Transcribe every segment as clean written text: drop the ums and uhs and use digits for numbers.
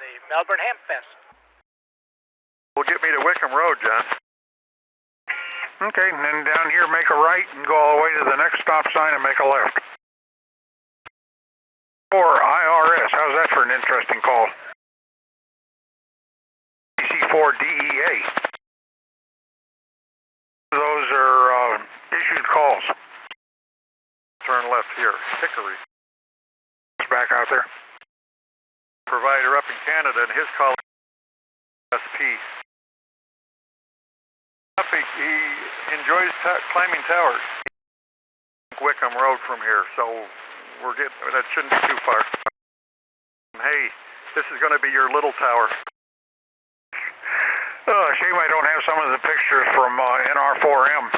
the Melbourne Hamfest. Will get me to Wickham Road, John. Okay, and then down here make a right and go all the way to the next stop sign and make a left. Or IRS, how's that for an interesting call? DC4DEA. Those are issued calls. Turn left here, Hickory. It's back out there. Provider up in Canada, and his call SP. He enjoys climbing towers. Wickham Road from here, so that shouldn't be too far. Hey, this is going to be your little tower. Shame I don't have some of the pictures from NR4M.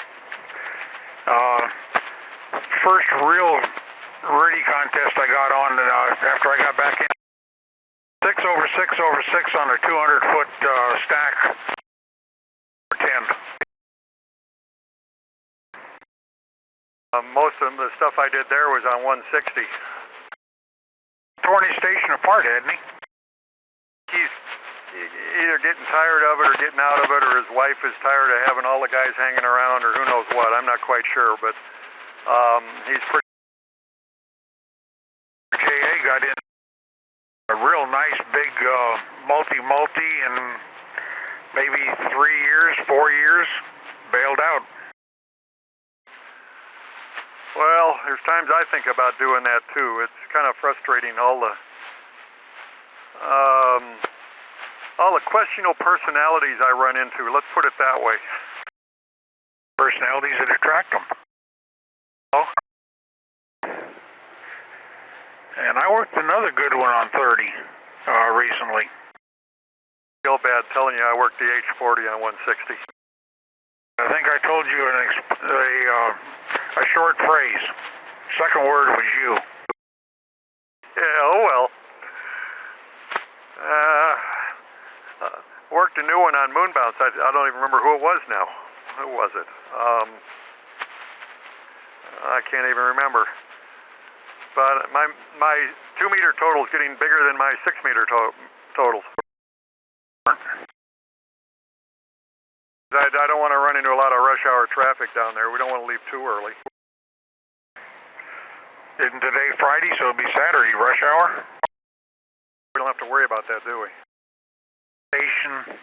First real RIDI contest I got on after I got back in. 6 over 6 over 6 on a 200-foot stack for 10. Most of the stuff I did there was on 160. Torn his station apart, hadn't he? He's either getting tired of it or getting out of it, or his wife is tired of having all the guys hanging around, or who knows what. I'm not quite sure, but he's pretty. JA got in a real nice big multi and maybe 3 years, 4 years, bailed out. Well, there's times I think about doing that too. It's kind of frustrating, all the questionable personalities I run into. Let's put it that way. Personalities that attract them. Oh. And I worked another good one on 30 recently. Feel bad telling you I worked the H40 on 160. I think I told you a short phrase. Second word was you. Yeah, oh well. Worked a new one on Moonbounce. I don't even remember who it was now. Who was it? I can't even remember. But my 2-meter total is getting bigger than my 6-meter totals. I don't want to run into a lot of rush hour traffic down there. We don't want to leave too early. Isn't today Friday, so it'll be Saturday rush hour? We don't have to worry about that, do we? Station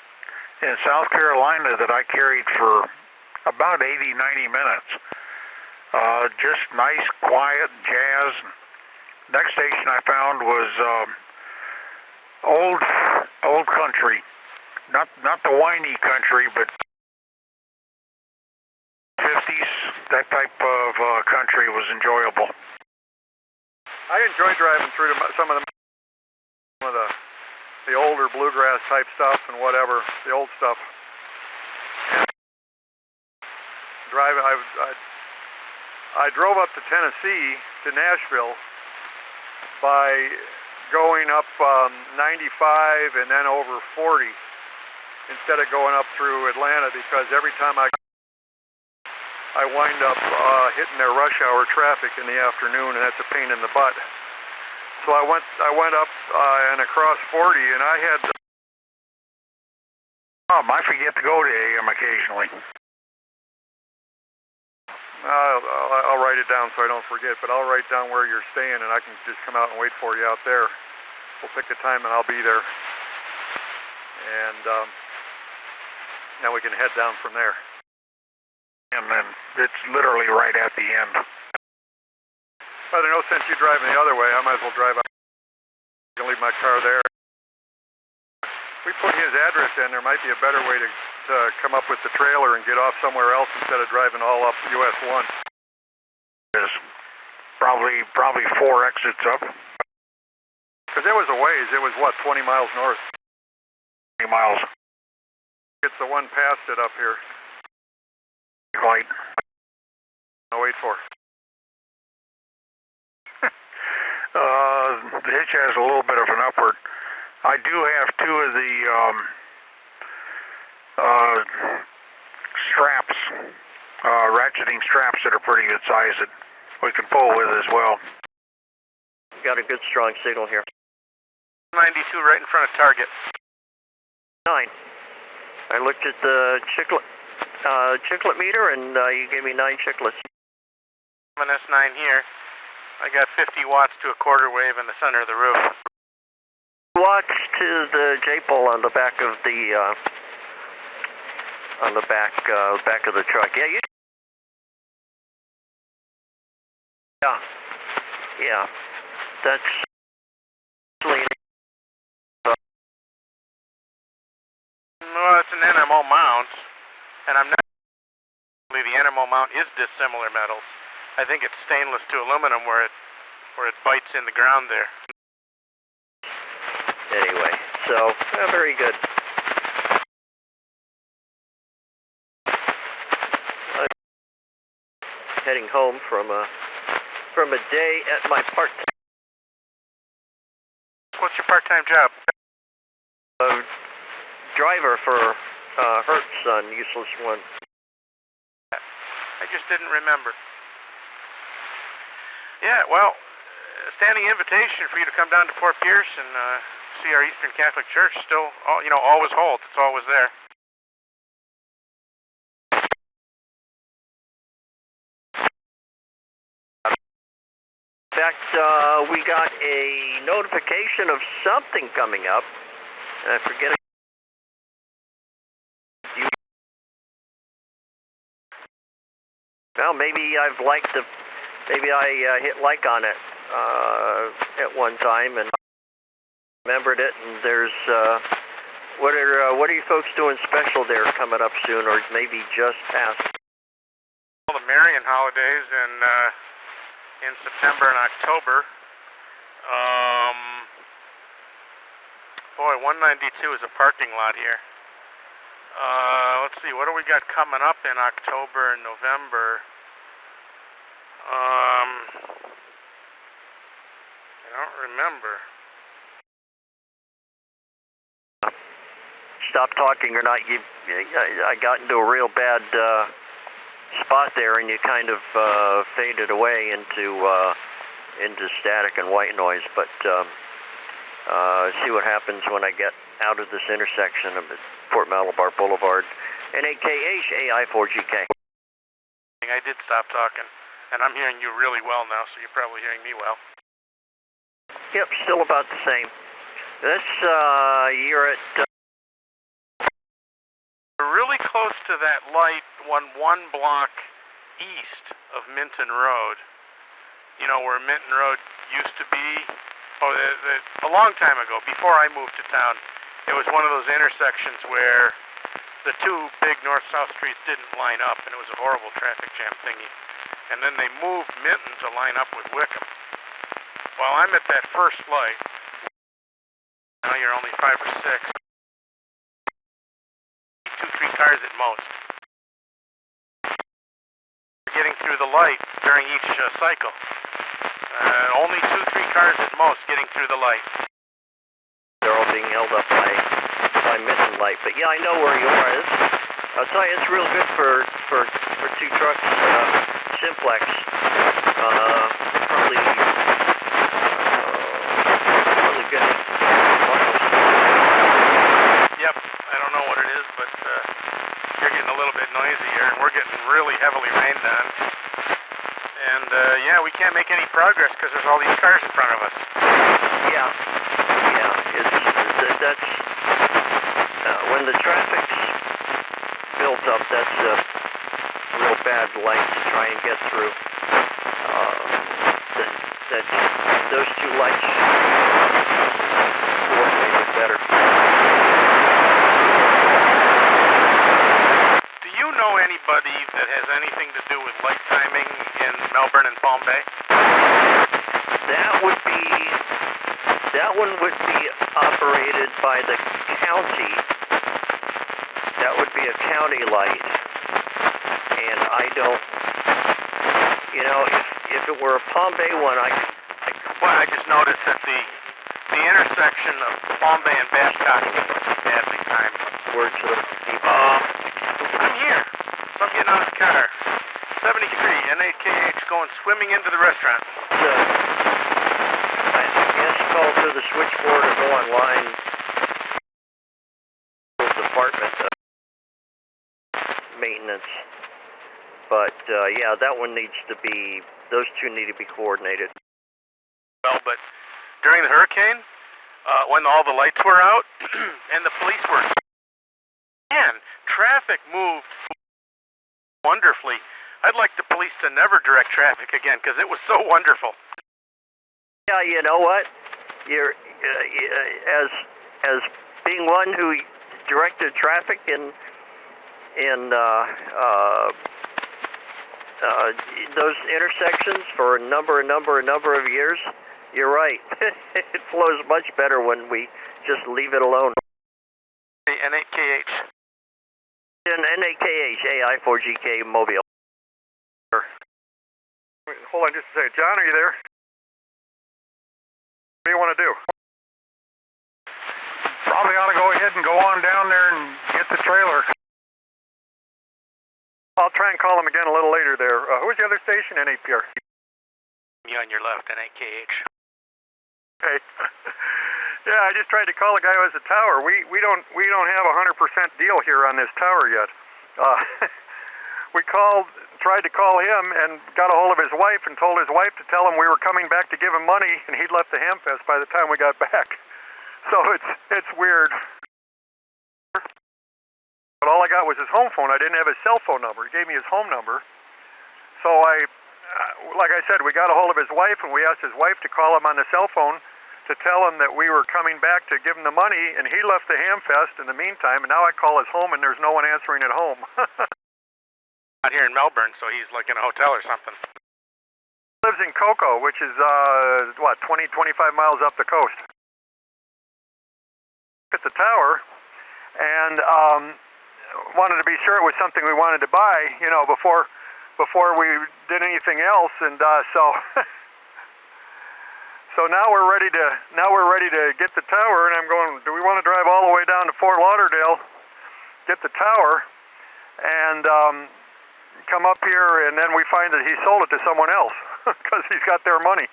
in South Carolina that I carried for about 80, 90 minutes. Just nice, quiet jazz. Next station I found was old country. Not the whiny country, but 50s, that type of country was enjoyable. I enjoy driving through some of the older bluegrass type stuff and whatever, the old stuff. And I drove up to Tennessee, to Nashville, by going up 95 and then over 40 instead of going up through Atlanta, because every time I wind up hitting their rush hour traffic in the afternoon, and that's a pain in the butt. So I went up and across 40, and I had. I forget to go to AM occasionally. I'll write it down so I don't forget, but I'll write down where you're staying, and I can just come out and wait for you out there. We'll pick a time, and I'll be there. And now we can head down from there. And then it's literally right at the end. Well, there's no sense you driving the other way. I might as well drive out. I can leave my car there. If we put his address in, there might be a better way to come up with the trailer and get off somewhere else instead of driving all up US 1. There's probably 4 exits up. Because it was a ways. It was, what, 20 miles north? 20 miles. It's the one past it up here. Light. I'll wait for. The hitch has a little bit of an upward. I do have 2 of the straps, ratcheting straps that are pretty good size that we can pull with as well. Got a good strong signal here. 92 right in front of target. 9. I looked at the chiclet meter, and you gave me 9 chiclets. I'm an S9 here. I got 50 watts to a quarter wave in the center of the roof. Watts to the J-pole on the back of the back of the truck. Yeah, you. Yeah. That's. Well, it's an NMO mount, and I'm not. The NMO mount is dissimilar metals. I think it's stainless to aluminum where it bites in the ground there. Anyway, so very good. Heading home from a day at my part-time. What's your part-time job? Driver for Hertz on Useless One. I just didn't remember. Yeah, well, standing invitation for you to come down to Fort Pierce and see our Eastern Catholic Church. Still, always holds. It's always there. In fact, we got a notification of something coming up, and I forget. Well, maybe I've liked maybe I hit like on it at one time and remembered it. And there's what are you folks doing special there coming up soon, or maybe just past? All the Marian holidays in September and October. Boy, 192 is a parking lot here. Let's see, what do we got coming up in October and November? I don't remember. Stop talking or not. I got into a real bad spot there, and you kind of faded away into static and white noise. But see what happens when I get out of this intersection of Fort Malabar Boulevard and AKH AI4GK. I did stop talking, and I'm hearing you really well now, so you're probably hearing me well. Yep, still about the same. This you're at. We're really close to that light, one block east of Minton Road. You know where Minton Road used to be? A long time ago, before I moved to town, it was one of those intersections where the two big north-south streets didn't line up, and it was a horrible traffic jam thingy. And then they moved Minton to line up with Wickham. Well, I'm at that first light. Now you're only 5 or 6. 2-3 cars at most. We're getting through the light during each cycle. Only 2-3 cars at most getting through the light. They're all being held up by Minton light, but yeah, I know where you are. I'll tell you, it's real good for 2 trucks, simplex. Probably good. Yep, I don't know what it is, but you're getting a little bit noisy here, and we're getting really heavily rained on. And yeah, we can't make any progress because there's all these cars in front of us. Yeah, that's when the traffic's built up. That's a real bad light to try and get through. Those 2 lights coordinated better. Do you know anybody that has anything to do with light timing in Melbourne and Palm Bay? That one would be operated by the county. That would be a county light. And I don't, if it were a Palm Bay one, I just noticed that the intersection of Palm Bay and Babcock is badly timed. Word to the people. I'm here. So I'm getting out of the car. 73, NAKH going swimming into the restaurant. I guess call through the switchboard or go on maintenance. But yeah, that one needs to be, those two need to be coordinated. Well, but during the hurricane, when all the lights were out and the police were, man, traffic moved wonderfully. I'd like the police to never direct traffic again because it was so wonderful. Yeah, you know what? You're as being one who directed traffic in those intersections for a number of years. You're right. It flows much better when we just leave it alone. N8KH. N8KH AI4GK Mobile. Hold on just a second. John, are you there? What do you want to do? Probably ought to go ahead and go on down there and get the trailer. I'll try and call him again a little later there. Who's the other station? N8PR. You on your left, N8KH. Okay. Yeah, I just tried to call the guy who has the tower. We don't have a 100% deal here on this tower yet. We tried to call him and got a hold of his wife and told his wife to tell him we were coming back to give him money, and he'd left the Hamfest by the time we got back. So it's weird. But all I got was his home phone. I didn't have his cell phone number. He gave me his home number. So like I said, we got a hold of his wife, and we asked his wife to call him on the cell phone to tell him that we were coming back to give him the money, and he left the Hamfest in the meantime, and now I call his home, and there's no one answering at home. Out here in Melbourne, so he's like in a hotel or something. Lives in Coco, which is, 20, 25 miles up the coast. At the tower, and wanted to be sure it was something we wanted to buy, you know, before we did anything else, and so now we're ready to get the tower, and I'm going, do we want to drive all the way down to Fort Lauderdale, get the tower, and come up here, and then we find that he sold it to someone else because he's got their money.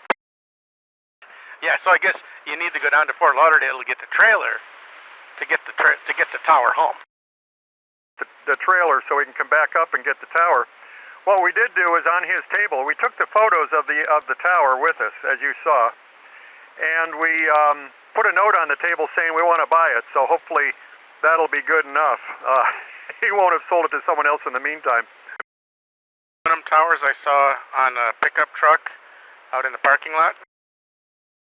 Yeah, so I guess you need to go down to Fort Lauderdale to get the trailer to get the tower home. The trailer, so we can come back up and get the tower. What we did do is on his table, we took the photos of the tower with us, as you saw, and we put a note on the table saying we want to buy it. So hopefully that'll be good enough. He won't have sold it to someone else in the meantime. One of them towers I saw on a pickup truck out in the parking lot.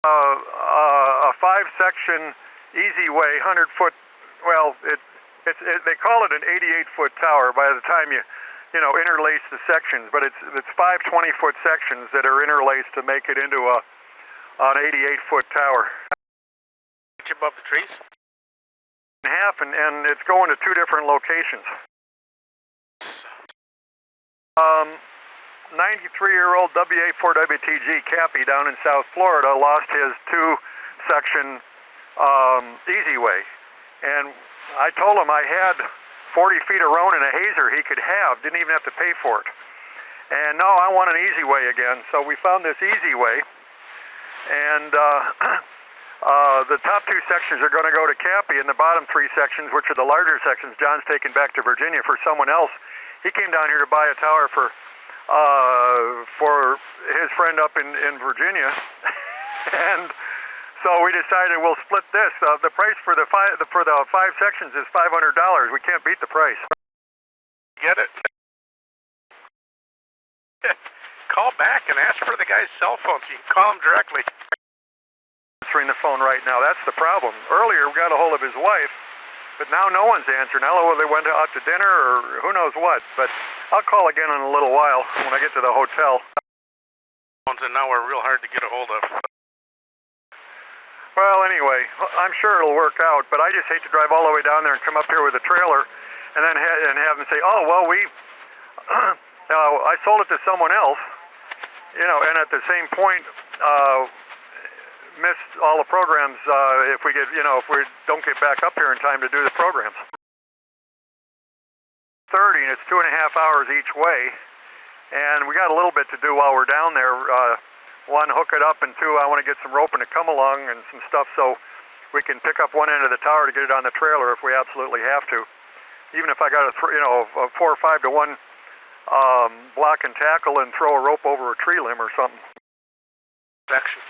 A 5-section easy way, 100-foot. Well, they call it an 88-foot tower by the time you interlace the sections, but it's 5 20-foot sections that are interlaced to make it into an 88-foot tower. Above the trees? In half, and it's going to 2 different locations. 93-year-old WA4WTG Cappy down in South Florida lost his 2-section easy way, and I told him I had 40 feet of roan and a hazer he could have, didn't even have to pay for it. And no, I want an easy way again, so we found this easy way, and the top 2 sections are going to go to Cappy, and the bottom 3 sections, which are the larger sections, John's taken back to Virginia for someone else. He came down here to buy a tower for his friend up in Virginia, and so we decided we'll split this. The price for the 5 sections is $500. We can't beat the price. Get it? Call back and ask for the guy's cell phone so you can call him directly. Answering the phone right now. That's the problem. Earlier we got a hold of his wife, but now no one's answering. I don't know whether they went out to dinner or who knows what, but I'll call again in a little while when I get to the hotel. And now we're real hard to get a hold of. Well, anyway, I'm sure it'll work out, but I just hate to drive all the way down there and come up here with a trailer and then have them say, oh, well, I sold it to someone else, and at the same point, missed all the programs if we don't get back up here in time to do the programs. 30, and it's 2.5 hours each way, and we got a little bit to do while we're down there. 1, hook it up, and 2, I want to get some roping to come along and some stuff so we can pick up one end of the tower to get it on the trailer if we absolutely have to. even if I got a 4 or 5 to 1 block and tackle and throw a rope over a tree limb or something. Section.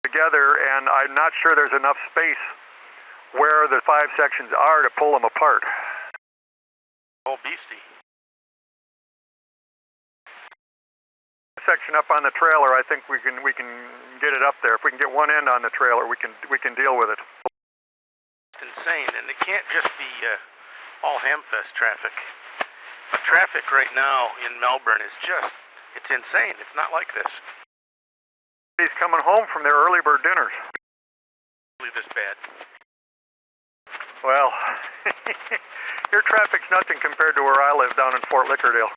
Together, and I'm not sure there's enough space where the 5 sections are to pull them apart. Oh, beastie. Section up on the trailer, I think we can get it up there. If we can get one end on the trailer, we can deal with it. It's insane, and it can't just be all Hamfest traffic. The traffic right now in Melbourne is it's insane. It's not like this. He's coming home from their early bird dinners. Really this bad. Well, your traffic's nothing compared to where I live down in Fort Lickerdale.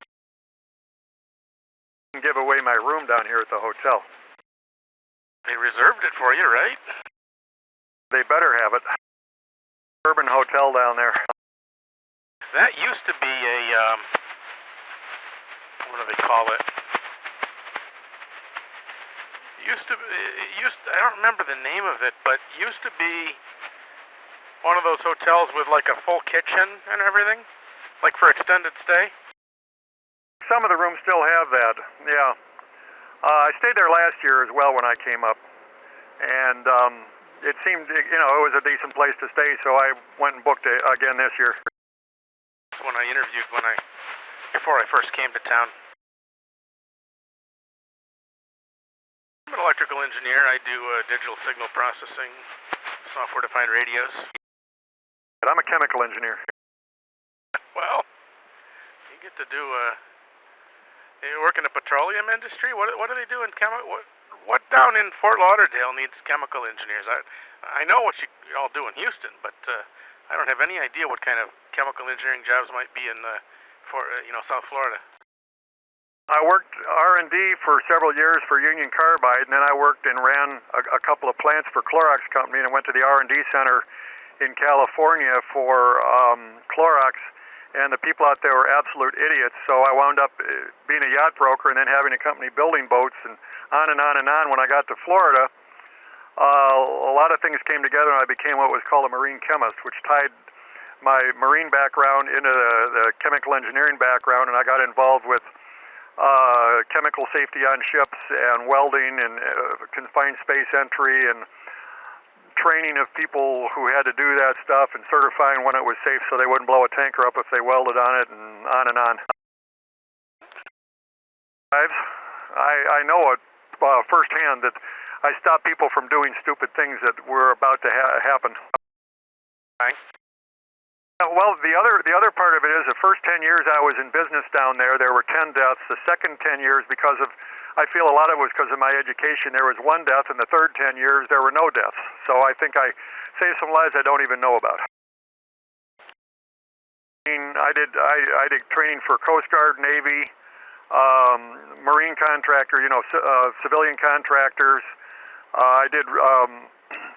I can give away my room down here at the hotel. They reserved it for you, right? They better have it. Urban hotel down there. That used to be a, what do they call it? I don't remember the name of it, but used to be one of those hotels with like a full kitchen and everything, like for extended stay. Some of the rooms still have that, yeah. I stayed there last year as well when I came up, and it seemed, it was a decent place to stay, so I went and booked it again this year. When I interviewed before I first came to town. I'm an electrical engineer. I do digital signal processing, software-defined radios. But I'm a chemical engineer. Well, you get to do, you work in the petroleum industry? What do they do in what down in Fort Lauderdale needs chemical engineers? I know what you all do in Houston, but I don't have any idea what kind of chemical engineering jobs might be in South Florida. I worked R&D for several years for Union Carbide, and then I worked and ran a couple of plants for Clorox Company, and went to the R&D center in California for Clorox, and the people out there were absolute idiots, so I wound up being a yacht broker and then having a company building boats, and on and on and on. When I got to Florida, a lot of things came together, and I became what was called a marine chemist, which tied my marine background into the chemical engineering background, and I got involved with chemical safety on ships and welding and confined space entry and training of people who had to do that stuff and certifying when it was safe so they wouldn't blow a tanker up if they welded on it, and on and on. I know it firsthand that I stopped people from doing stupid things that were about to happen. Right. Well, the other part of it is the first 10 years I was in business down there were 10 deaths. The second 10 years, I feel a lot of it was because of my education, there was 1 death. In the third 10 years, there were no deaths. So I think I saved some lives I don't even know about. I did training for Coast Guard, Navy, Marine contractor, civilian contractors. I did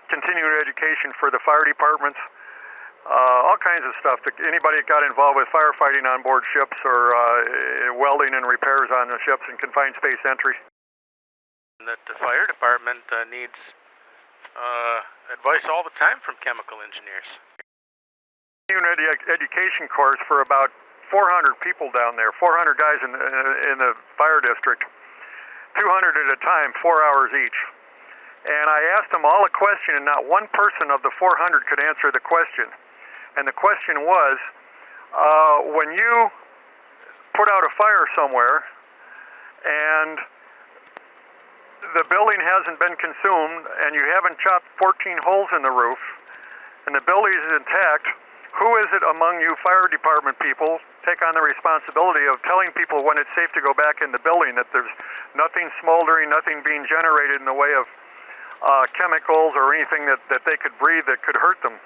continuing education for the fire departments. All kinds of stuff. Anybody that got involved with firefighting on board ships or welding and repairs on the ships and confined space entry. That the fire department needs advice all the time from chemical engineers. Education course for about 400 people down there, 400 guys in the fire district, 200 at a time, 4 hours each. And I asked them all a question, and not one person of the 400 could answer the question. And the question was, when you put out a fire somewhere and the building hasn't been consumed and you haven't chopped 14 holes in the roof and the building is intact, who is it among you fire department people take on the responsibility of telling people when it's safe to go back in the building, that there's nothing smoldering, nothing being generated in the way of chemicals or anything that they could breathe that could hurt them?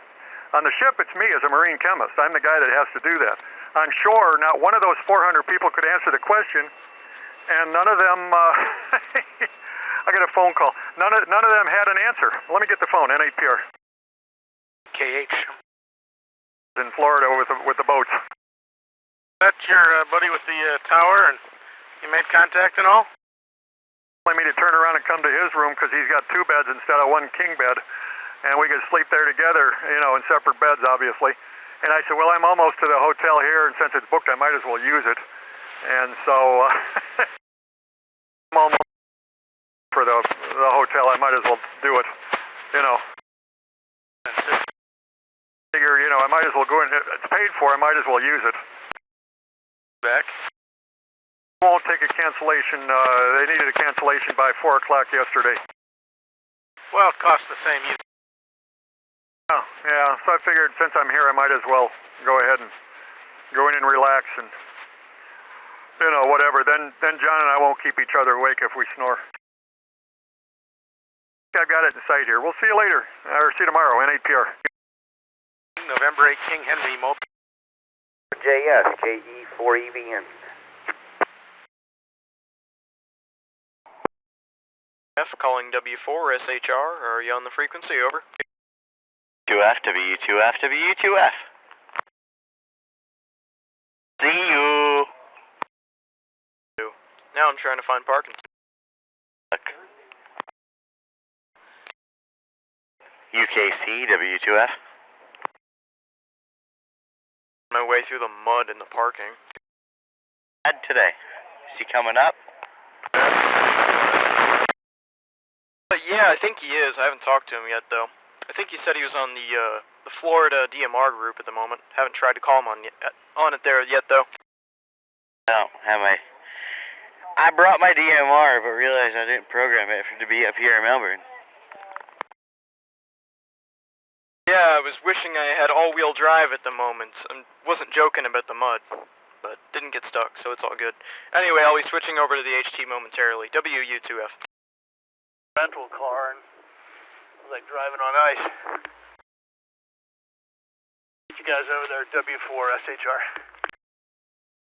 On the ship, it's me as a marine chemist. I'm the guy that has to do that. On shore, not one of those 400 people could answer the question, and none of them, I got a phone call. None of them had an answer. Let me get the phone, NAPR. KH. In Florida with the boats. That's your buddy with the tower, and you made contact and all? Wanted me to turn around and come to his room because he's got 2 beds instead of 1 king bed. And we could sleep there together, in separate beds, obviously. And I said, well, I'm almost to the hotel here, and since it's booked, I might as well use it. And so I'm almost for the hotel. I might as well do it. You know. Figure, you know, I might as well go in. It's paid for. I might as well use it. Back. Won't take a cancellation. They needed a cancellation by 4 o'clock yesterday. Well, it costs the same. Oh, yeah. So I figured since I'm here, I might as well go ahead and go in and relax and, you know, whatever. Then John and I won't keep each other awake if we snore. I've got it in sight here. We'll see you later, or see you tomorrow. N8PR. November 8 King Henry Mobile. JS, JE4EVN. F calling W4 SHR. Are you on the frequency? Over. 2F, W2F, W2F. See you. Now I'm trying to find parking. UKC, W2F. My way through the mud in the parking. Today. Is he coming up? But yeah, I think he is. I haven't talked to him yet, though. I think he said he was on the Florida DMR group at the moment. Haven't tried to call him on it there yet, though. No, have I? I brought my DMR, but realized I didn't program it to be up here in Melbourne. Yeah, I was wishing I had all-wheel drive at the moment. I wasn't joking about the mud, but didn't get stuck, so it's all good. Anyway, I'll be switching over to the HT momentarily. WU2F. Rental car and it was like driving on ice. You guys over there, W4 SHR.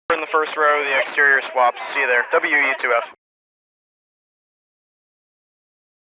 We're in the first row of the exterior swaps. See you there. WU2F.